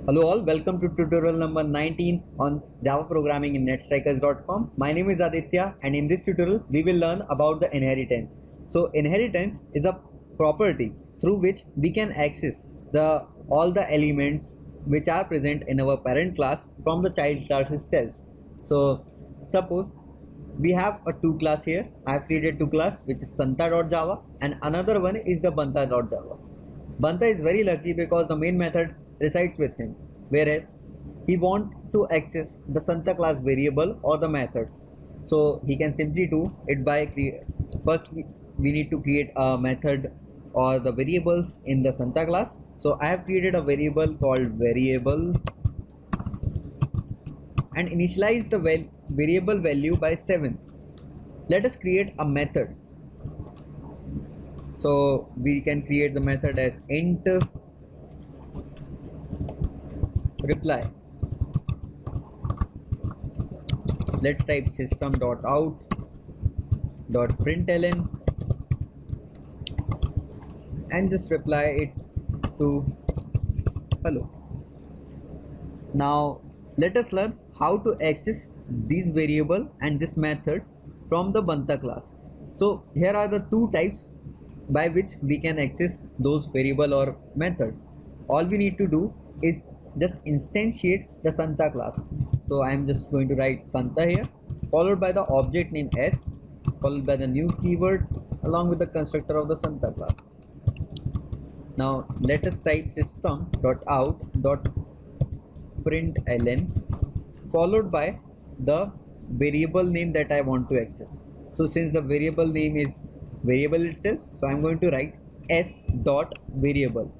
Hello all, welcome to tutorial number 19 on Java programming in NetstrikersDotCom. My name is Aditya and in this tutorial we will learn about the inheritance. So inheritance is a property through which we can access all the elements which are present in our parent class from the child class itself. So suppose we have a two class here. I have created two class which is Santa.java and another one is the Banta.java. Banta is very lucky because the main method resides with him, whereas he want to access the Santa class variable or the methods. So he can simply do it by first we need to create a method or the variables in the Santa class. So I have created a variable called variable and initialize the variable value by 7. Let us create a method. So we can create the method as int reply. Let's type system.out.println and just reply it to hello. Now let us learn how to access this variable and this method from the Banta class. So here are the two types by which we can access those variable or method. All we need to do is just instantiate the Santa class. So I am just going to write Santa here, followed by the object name S, followed by the new keyword along with the constructor of the Santa class. Now let us type system.out.println followed by the variable name that I want to access. So since the variable name is variable itself, so I'm going to write s dot variable.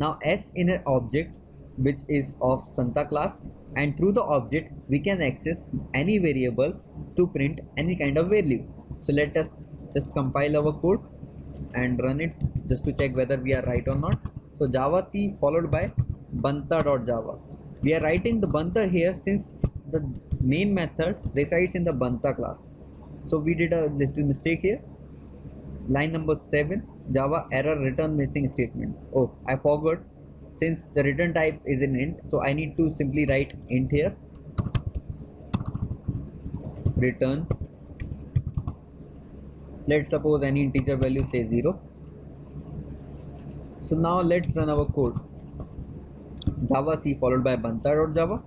Now s in an object which is of Santa class, and through the object we can access any variable to print any kind of value. So let us just compile our code and run it just to check whether we are right or not. So Java C followed by Banta.java. We are writing the Banta here since the main method resides in the Banta class. So we did a little mistake here. Line number 7, Java error return missing statement. Oh, I forgot, since the return type is an int, so I need to simply write int here, return, let's suppose any integer value, say 0. So now let's run our code. Java C followed by Banta.java,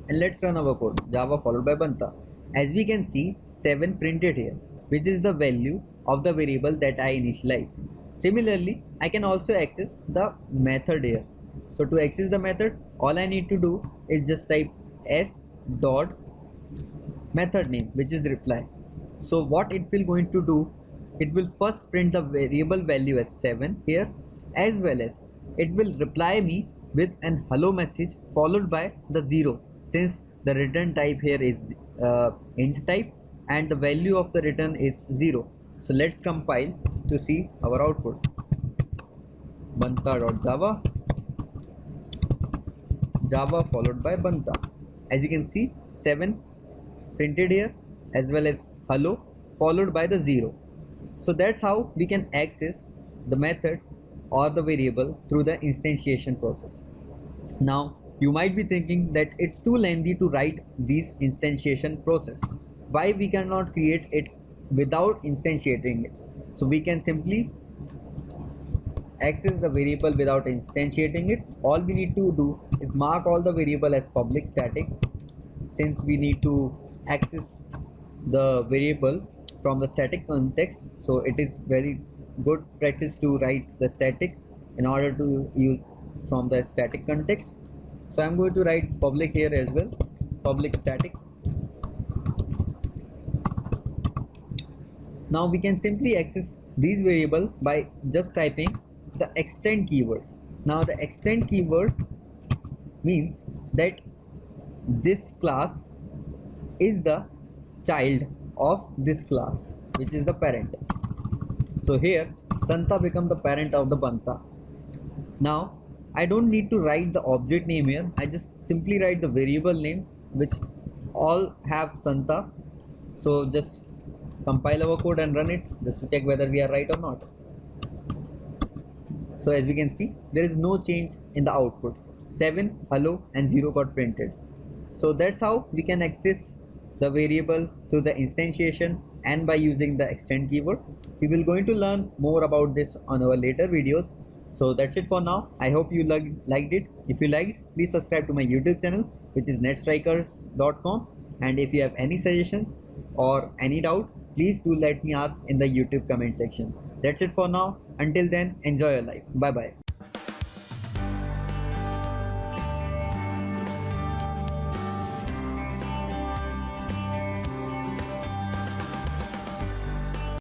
and let's run our code. Java followed by Banta. As we can see, 7 printed here, which is the value of the variable that I initialized. Similarly, I can also access the method here. So to access the method, all I need to do is just type s dot method name, which is reply. So what it will going to do, it will first print the variable value as 7 here, as well as it will reply me with an hello message followed by the 0, since the return type here is int type and the value of the return is 0. So let's compile to see our output. Banta.java, Java followed by Banta. As you can see, 7 printed here as well as hello followed by the 0. So that's how we can access the method or the variable through the instantiation process. Now you might be thinking that it's too lengthy to write this instantiation process. Why we cannot create it without instantiating it? So we can simply access the variable without instantiating it. All we need to do is mark all the variable as public static, since we need to access the variable from the static context. So it is very good practice to write the static in order to use from the static context. So I'm going to write public here as well, public static. Now we can simply access these variable by just typing the extend keyword. Now the extend keyword means that this class is the child of this class, which is the parent. So here Santa become the parent of the Banta. Now I don't need to write the object name here, I just simply write the variable name which all have Santa. So just compile our code and run it just to check whether we are right or not. So as we can see, there is no change in the output. 7 hello and 0 got printed. So that's how we can access the variable to the instantiation and by using the extend keyword. We will going to learn more about this on our later videos. So that's it for now. I hope you liked it. If you liked, please subscribe to my YouTube channel, which is NetstrikersDotCom. And if you have any suggestions or any doubt, please do let me ask in the YouTube comment section. That's it for now. Until then, enjoy your life. Bye bye.